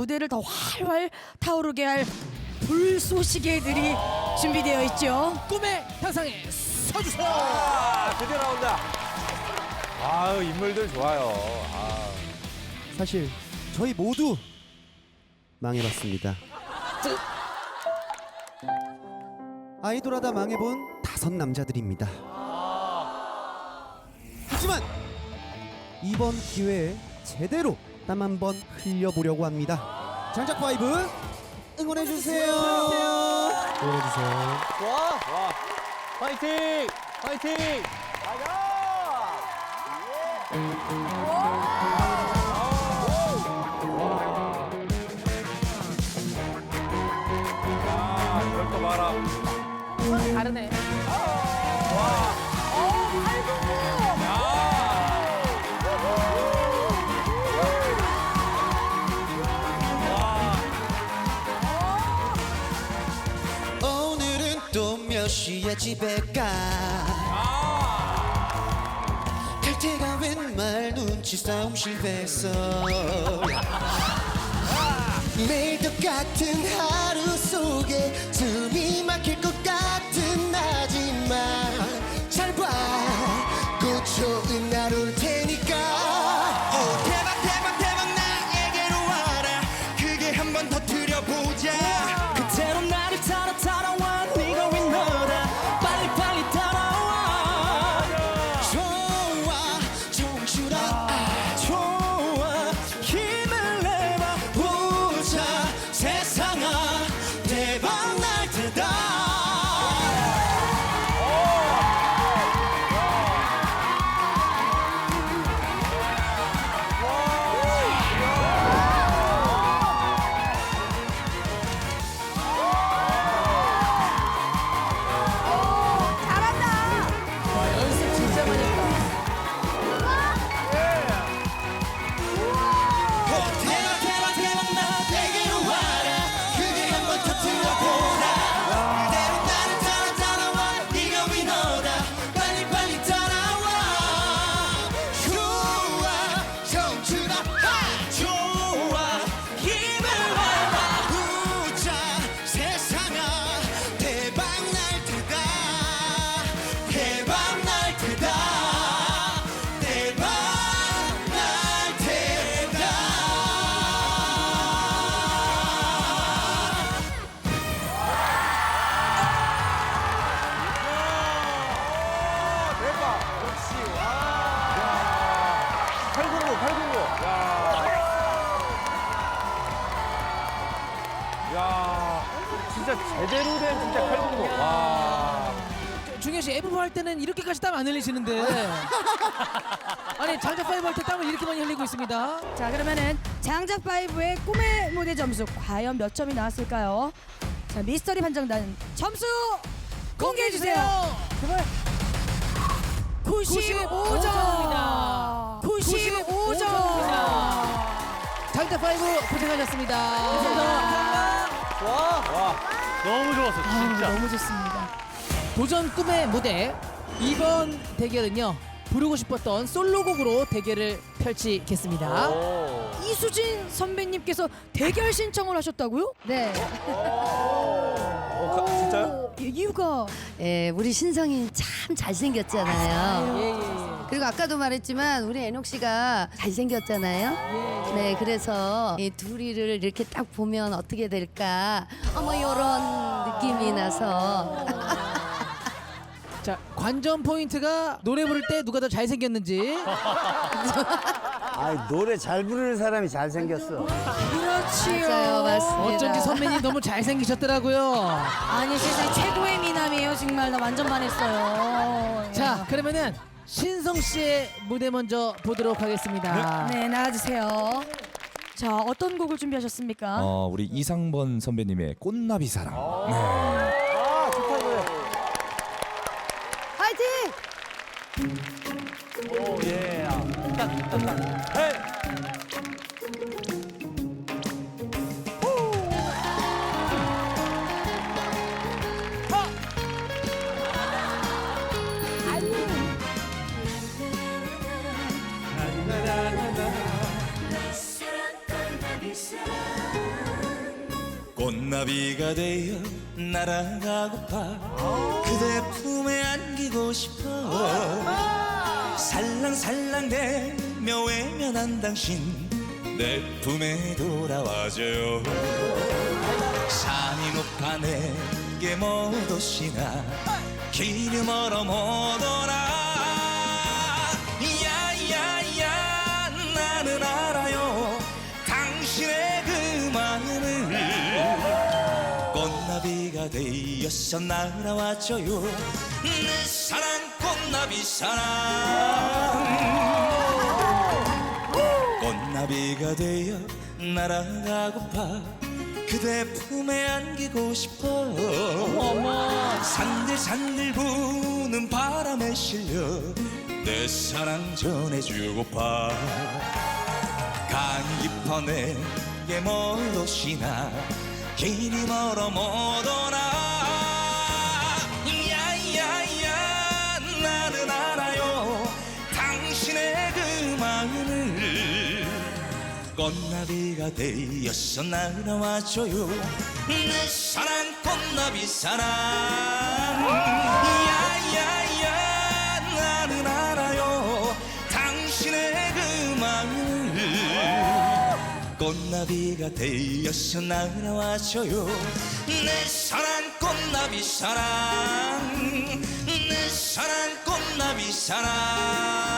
무대를 더 활활 타오르게 할 불쏘시개들이 준비되어 있죠. 꿈의 향상에 서주세요. 드디어 나온다. 아유, 인물들 좋아요. 사실 저희 모두 망해봤습니다. 아이돌하다 망해본 5 남자들입니다. 하지만 이번 기회에 제대로 땀 한번 흘려보려고 합니다. 장작 파이브 응원해주세요. 응원해주세요. 좋아. 파이팅! 파이팅! 이걸 또 봐라. 다르네. 오늘은 또 몇 시에 집에 가? 탈퇴가 웬말 눈치 싸움 실패했어. 매일 똑같은 하루 속에 숨이 막힐 것 같은 나지만 잘 봐, 곧 좋은 날 올 테니까. 오, 대박 대박 대박 나에게로 와라. 크게 한 번 터뜨려보자. 그대로 나를 따라와. 네가 왜 너다. 빨리 따라와. 좋아 정주라. 좋아 힘을 내봐. 보자 세상아 대박 날 테다. 연습 진짜 많이 했다. 대박 나에게로 와라. 크게 한번 터뜨려보라. 그대로 나를 따라와. 네가 위너다. 빨리 따라와. 좋아 정주라. 좋아 힘을 내봐. 보자 세상아 대박 날 테다. 대박 날 테다. 대박 날 테다. 대박. 역시. 809. 야, 진짜 제대로 된 진짜 809. 와. 중현 씨 F4 할 때는 이렇게까지 땀 안 흘리시는데. 아니 장작 파이브 할 때 땀을 이렇게 많이 흘리고 있습니다. 자, 그러면은 장작 파이브의 꿈의 무대 점수 과연 몇 점이 나왔을까요? 자, 미스터리 판정단 점수 공개해 주세요. 제발. 95점. 95점. 장작 파이브 고생하셨습니다. 너무 좋았어, 진짜. 너무 좋습니다. 도전 꿈의 무대 이번 대결은요 부르고 싶었던 솔로곡으로 대결을 펼치겠습니다. 이수진 선배님께서 대결 신청을 하셨다고요? 네, 진짜요? 이유가 예, 우리 신성이 참 잘생겼잖아요. 그리고 아까도 말했지만 우리 애녹 씨가 잘생겼잖아요. 네, 그래서 이 둘이를 이렇게 딱 보면 어떻게 될까? 어머 이런 느낌이 나서 자 관전 포인트가 노래 부를 때 누가 더 잘생겼는지. 아, 노래 잘 부르는 사람이 잘생겼어. 그렇지요. 맞아요, 맞습니다. 어쩐지 선배님 너무 잘생기셨더라고요. 아니 세상에 최고의 미남이에요. 정말 나 완전 반했어요. 자 그러면은 신성 씨의 무대 먼저 보도록 하겠습니다. 네, 나와주세요. 자, 어떤 곡을 준비하셨습니까? 우리 이상번 선배님의 꽃나비 사랑. 좋다, 이거. 화이팅! 오, 예. 헤이! 꽃나비가 되어 날아가고파 그대 품에 안기고 싶어 살랑살랑대며 외면한 당신 내 품에 돌아와줘요 산이 높아 내게 못 오시나 길이 멀어 못 오나 야야야 나는 알아요 당신의 그 마음을 꽃나비가 되어서 날아와줘요 내 사랑 꽃나비 사랑 꽃나비가 되어 날아가고파 그대 품에 안기고 싶어 산들산들 부는 바람에 실려 내 사랑 전해주고파 강이 깊어 내게 못 오시나 길이 멀어 못 오나 야야야 나는 알아요 당신의 그 마음을 꽃나비가 되어서 날아와줘요 내 사랑 꽃나비 사랑 야야야 나는 알아요 당신의 그 마음을 꽃나비가 되어서 날아와줘요 내 사랑 꽃나비 사랑 내 사랑 꽃나비 사랑